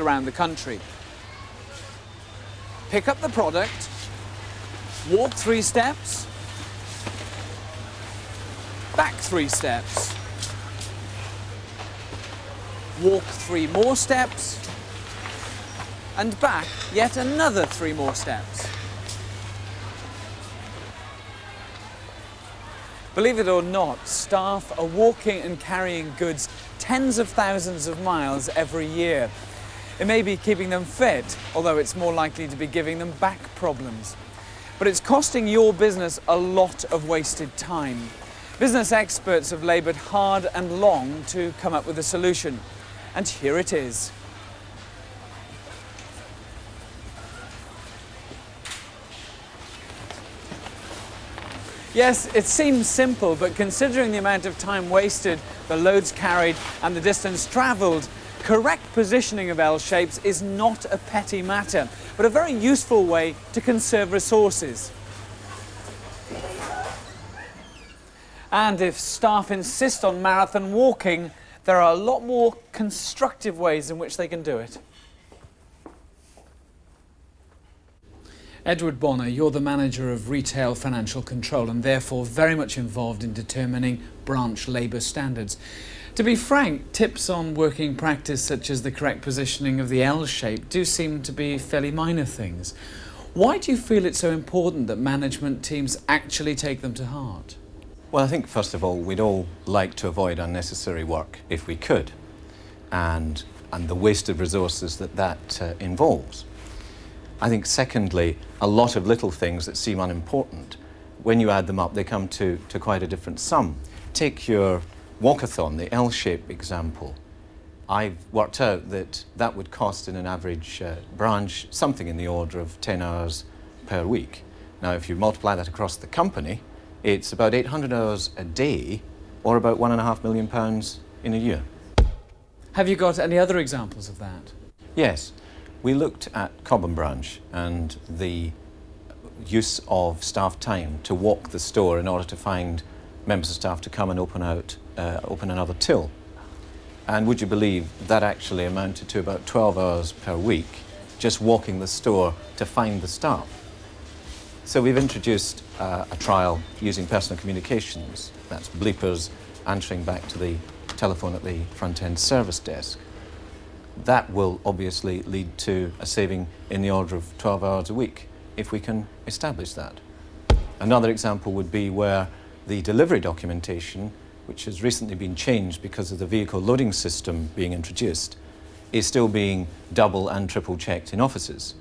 around the country. Pick up the product, walk 3 steps, back 3 steps, walk 3 more steps, and back yet another 3 more steps. Believe it or not, staff are walking and carrying goods tens of thousands of miles every year. It may be keeping them fit, although it's more likely to be giving them back problems. But it's costing your business a lot of wasted time. Business experts have laboured hard and long to come up with a solution. And here it is. Yes, it seems simple, but considering the amount of time wasted, the loads carried and the distance travelled, correct positioning of L-shapes is not a petty matter, but a very useful way to conserve resources. And if staff insist on marathon walking, there are a lot more constructive ways in which they can do it. Edward Bonner, you're the manager of Retail Financial Control and therefore very much involved in determining branch labour standards. To be frank, tips on working practice such as the correct positioning of the L shape do seem to be fairly minor things. Why do you feel it's so important that management teams actually take them to heart? Well, I think first of all we'd all like to avoid unnecessary work if we could, and the wasted resources that involves. I think secondly, a lot of little things that seem unimportant, when you add them up, they come to quite a different sum. Take your walkathon, the L-shape example. I've worked out that would cost in an average branch something in the order of 10 hours per week. Now, if you multiply that across the company, it's about 800 hours a day, or about £1.5 million in a year. Have you got any other examples of that? Yes. We looked at Cobham branch and the use of staff time to walk the store in order to find members of staff to come and open another till. And would you believe that actually amounted to about 12 hours per week just walking the store to find the staff. So we've introduced a trial using personal communications, that's bleepers answering back to the telephone at the front end service desk. That will obviously lead to a saving in the order of 12 hours a week, if we can establish that. Another example would be where the delivery documentation, which has recently been changed because of the vehicle loading system being introduced, is still being double and triple checked in offices.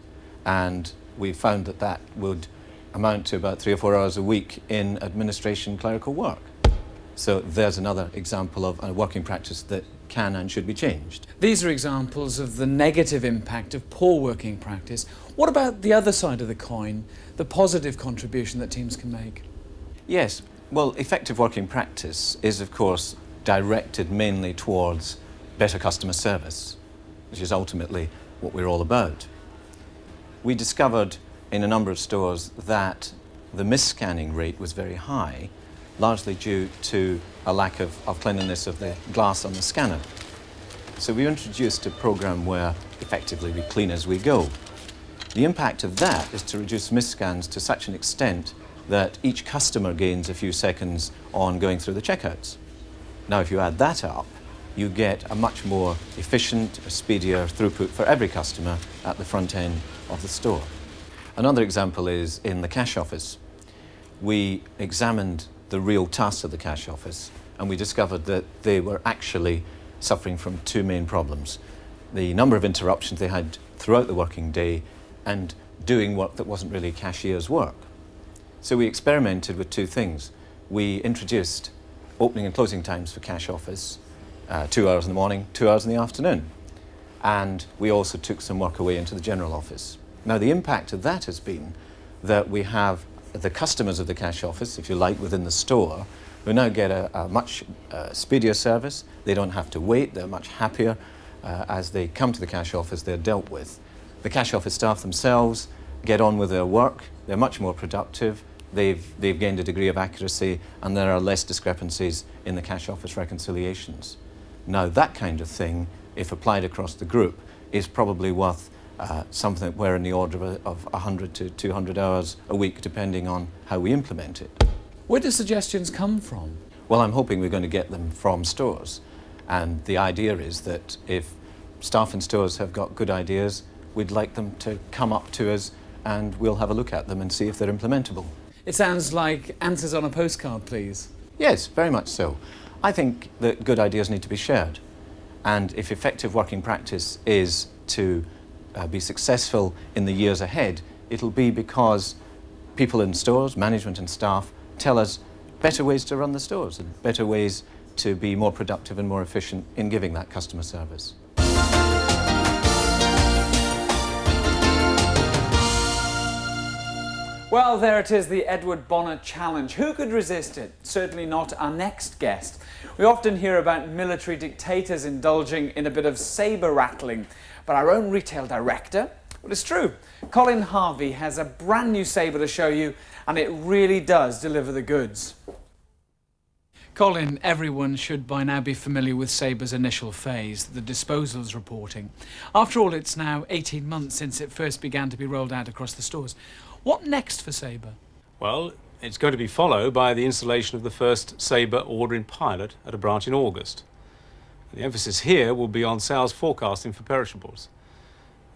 And we found that that would amount to about 3 or 4 hours a week in administration clerical work. So there's another example of a working practice that can and should be changed. These are examples of the negative impact of poor working practice. What about the other side of the coin, the positive contribution that teams can make? Yes, well, effective working practice is, of course, directed mainly towards better customer service, which is ultimately what we're all about. We discovered in a number of stores that the misscanning rate was very high, largely due to a lack of cleanliness of the glass on the scanner. So we introduced a program where effectively we clean as we go. The impact of that is to reduce misscans to such an extent that each customer gains a few seconds on going through the checkouts. Now, if you add that up, you get a much more efficient, speedier throughput for every customer at the front end of the store. Another example is in the cash office. We examined the real tasks of the cash office, and we discovered that they were actually suffering from two main problems: the number of interruptions they had throughout the working day and doing work that wasn't really cashier's work. So we experimented with two things. We introduced opening and closing times for cash office, 2 hours in the morning, 2 hours in the afternoon. And we also took some work away into the general office. Now, the impact of that has been that we have the customers of the cash office, if you like, within the store, who now get a much speedier service. They don't have to wait. They're much happier as they come to the cash office. They're dealt with. The cash office staff themselves get on with their work. They're much more productive. They've gained a degree of accuracy, and there are less discrepancies in the cash office reconciliations. Now, that kind of thing, if applied across the group, is probably worth something where in the order of 100 to 200 hours a week, depending on how we implement it. Where do suggestions come from? Well, I'm hoping we're going to get them from stores. And the idea is that if staff in stores have got good ideas, we'd like them to come up to us and we'll have a look at them and see if they're implementable. It sounds like answers on a postcard, please. Yes, very much so. I think that good ideas need to be shared. And if effective working practice is to be successful in the years ahead, it'll be because people in stores, management and staff, tell us better ways to run the stores and better ways to be more productive and more efficient in giving that customer service. Well, there it is, the Edward Bonner Challenge. Who could resist it? Certainly not our next guest. We often hear about military dictators indulging in a bit of sabre rattling, but our own retail director, well, it's true. Colin Harvey has a brand new sabre to show you, and it really does deliver the goods. Colin, everyone should by now be familiar with Sabre's initial phase, the disposals reporting. After all, it's now 18 months since it first began to be rolled out across the stores. What next for Sabre? Well, it's going to be followed by the installation of the first Sabre ordering pilot at a branch in August. The emphasis here will be on sales forecasting for perishables.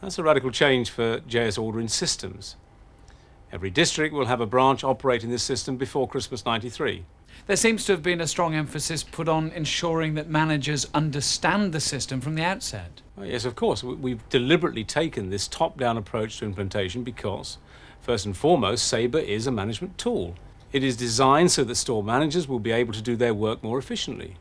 That's a radical change for JS ordering systems. Every district will have a branch operating this system before Christmas '93. There seems to have been a strong emphasis put on ensuring that managers understand the system from the outset. Well, yes, of course. We've deliberately taken this top-down approach to implementation because, first and foremost, Sabre is a management tool. It is designed so that store managers will be able to do their work more efficiently.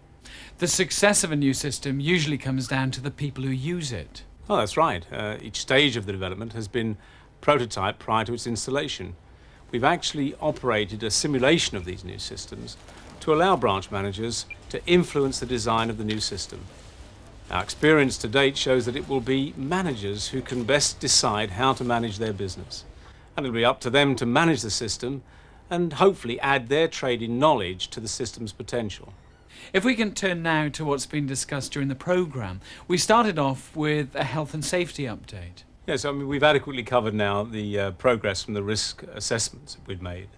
The success of a new system usually comes down to the people who use it. Oh, that's right. Each stage of the development has been prototyped prior to its installation. We've actually operated a simulation of these new systems to allow branch managers to influence the design of the new system. Our experience to date shows that it will be managers who can best decide how to manage their business. And it'll be up to them to manage the system and hopefully add their trading knowledge to the system's potential. If we can turn now to what's been discussed during the programme, we started off with a health and safety update. Yes, I mean, we've adequately covered now the progress from the risk assessments that we've made.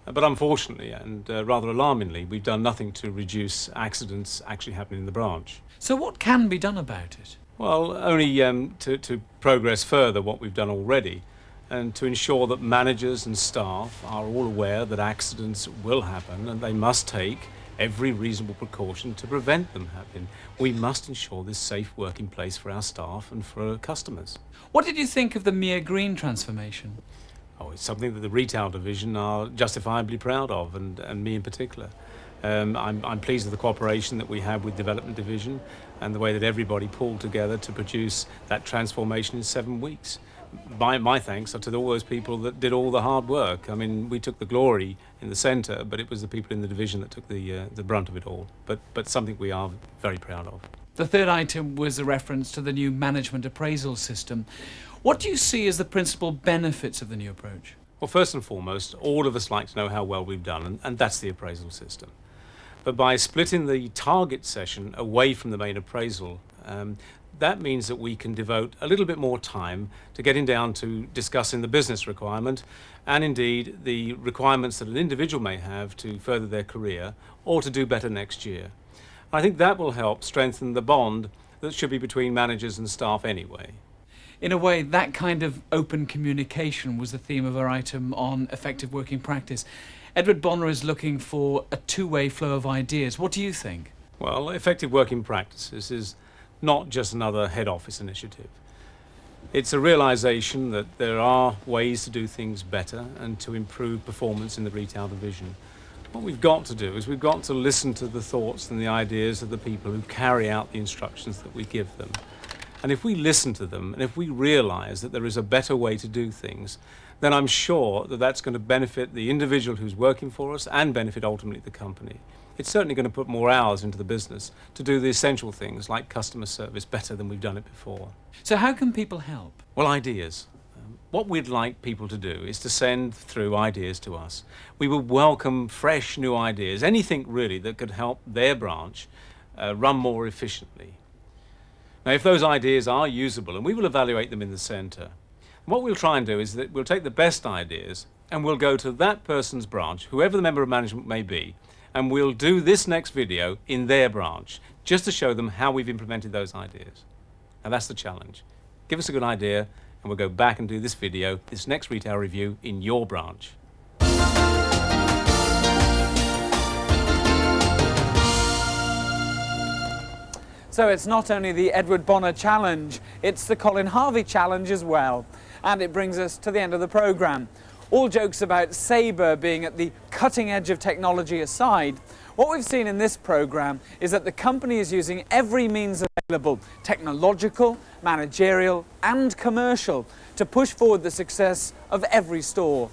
But unfortunately, and rather alarmingly, we've done nothing to reduce accidents actually happening in the branch. So what can be done about it? Well, only to progress further what we've done already, and to ensure that managers and staff are all aware that accidents will happen and they must take every reasonable precaution to prevent them happening. We must ensure this safe working place for our staff and for our customers. What did you think of the Mere Green transformation? Oh, it's something that the retail division are justifiably proud of, and me in particular. I'm pleased with the cooperation that we have with development division and the way that everybody pulled together to produce that transformation in 7 weeks. My thanks are to all those people that did all the hard work. I mean, we took the glory in the centre, but it was the people in the division that took the brunt of it all. But something we are very proud of. The third item was a reference to the new management appraisal system. What do you see as the principal benefits of the new approach? Well, first and foremost, all of us like to know how well we've done, and that's the appraisal system. But by splitting the target session away from the main appraisal, that means that we can devote a little bit more time to getting down to discussing the business requirement and indeed the requirements that an individual may have to further their career or to do better next year. I think that will help strengthen the bond that should be between managers and staff anyway. In a way, that kind of open communication was the theme of our item on effective working practice. Edward Bonner is looking for a two-way flow of ideas. What do you think? Well, effective working practices is not just another head office initiative. It's a realization that there are ways to do things better and to improve performance in the retail division. What we've got to do is we've got to listen to the thoughts and the ideas of the people who carry out the instructions that we give them. And if we listen to them and if we realize that there is a better way to do things, then I'm sure that that's going to benefit the individual who's working for us and benefit ultimately the company. It's certainly going to put more hours into the business to do the essential things like customer service better than we've done it before. So how can people help? Well, ideas. What we'd like people to do is to send through ideas to us. We would welcome fresh new ideas, anything really that could help their branch run more efficiently. Now, if those ideas are usable, and we will evaluate them in the centre, what we'll try and do is that we'll take the best ideas and we'll go to that person's branch, whoever the member of management may be, and we'll do this next video in their branch, just to show them how we've implemented those ideas. And that's the challenge. Give us a good idea, and we'll go back and do this video, this next retail review, in your branch. So it's not only the Edward Bonner Challenge, it's the Colin Harvey Challenge as well. And it brings us to the end of the programme. All jokes about Sabre being at the cutting edge of technology aside, what we've seen in this programme is that the company is using every means available, technological, managerial and commercial, to push forward the success of every store.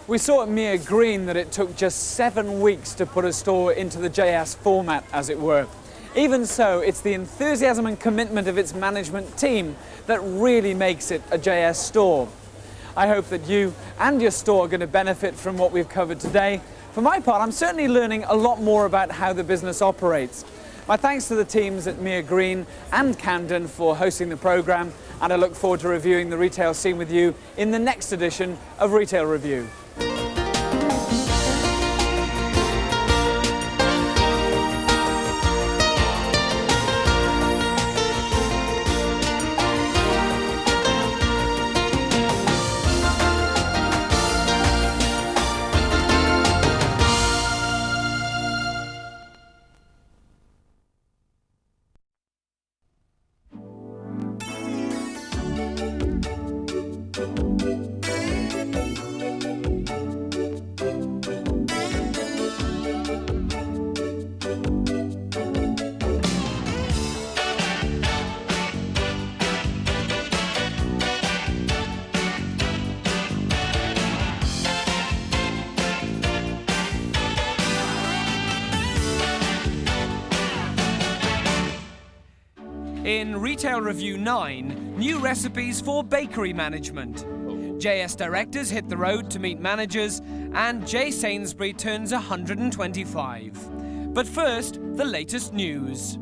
We saw at Mere Green that it took just 7 weeks to put a store into the JS format, as it were. Even so, it's the enthusiasm and commitment of its management team that really makes it a JS store. I hope that you and your store are going to benefit from what we've covered today. For my part, I'm certainly learning a lot more about how the business operates. My thanks to the teams at Mere Green and Camden for hosting the programme, and I look forward to reviewing the retail scene with you in the next edition of Retail Review. In Retail Review 9, new recipes for bakery management. JS directors hit the road to meet managers, and J Sainsbury turns 125. But first, the latest news.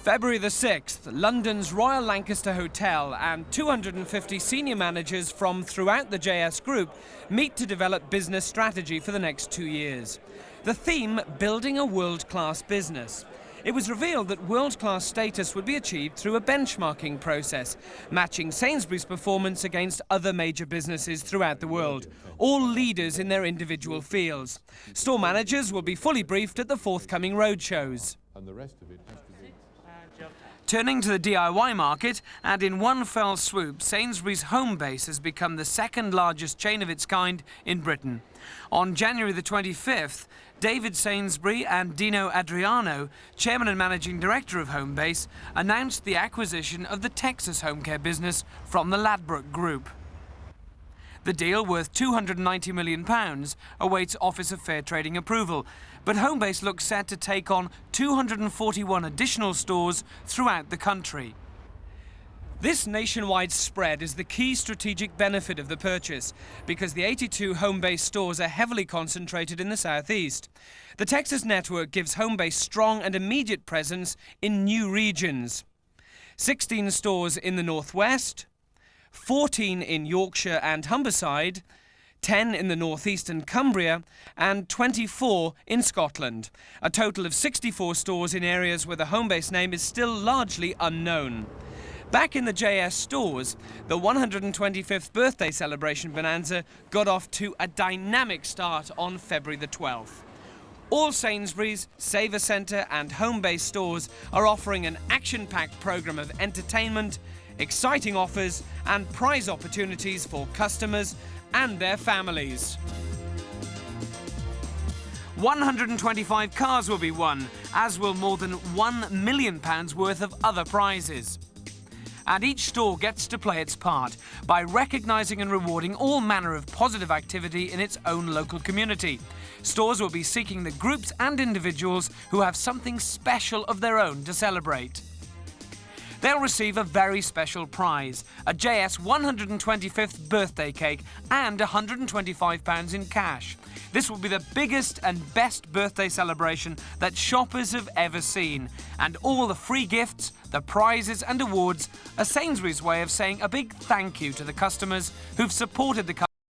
February the 6th, London's Royal Lancaster Hotel and 250 senior managers from throughout the JS Group meet to develop business strategy for the next 2 years. The theme, building a world-class business. It was revealed that world-class status would be achieved through a benchmarking process, matching Sainsbury's performance against other major businesses throughout the world, all leaders in their individual fields. Store managers will be fully briefed at the forthcoming roadshows. And the rest of it has to be... Turning to the DIY market, and in one fell swoop, Sainsbury's Homebase has become the second largest chain of its kind in Britain. On January the 25th, David Sainsbury and Dino Adriano, chairman and managing director of Homebase, announced the acquisition of the Texas home care business from the Ladbroke Group. The deal, worth £290 million, awaits Office of Fair Trading approval, but Homebase looks set to take on 241 additional stores throughout the country. This nationwide spread is the key strategic benefit of the purchase, because the 82 Homebase stores are heavily concentrated in the southeast. The Texas network gives Homebase strong and immediate presence in new regions. 16 stores in the northwest, 14 in Yorkshire and Humberside, 10 in the northeast and Cumbria, and 24 in Scotland. A total of 64 stores in areas where the Homebase name is still largely unknown. Back in the JS stores, the 125th birthday celebration bonanza got off to a dynamic start on February the 12th. All Sainsbury's, Saver Centre and Homebase stores are offering an action-packed programme of entertainment, exciting offers and prize opportunities for customers and their families. 125 cars will be won, as will more than £1 million worth of other prizes. And each store gets to play its part by recognising and rewarding all manner of positive activity in its own local community. Stores will be seeking the groups and individuals who have something special of their own to celebrate. they'll receive a very special prize, a JS 125th birthday cake and £125 in cash. This will be the biggest and best birthday celebration that shoppers have ever seen. And all the free gifts, the prizes and awards are Sainsbury's way of saying a big thank you to the customers who've supported the company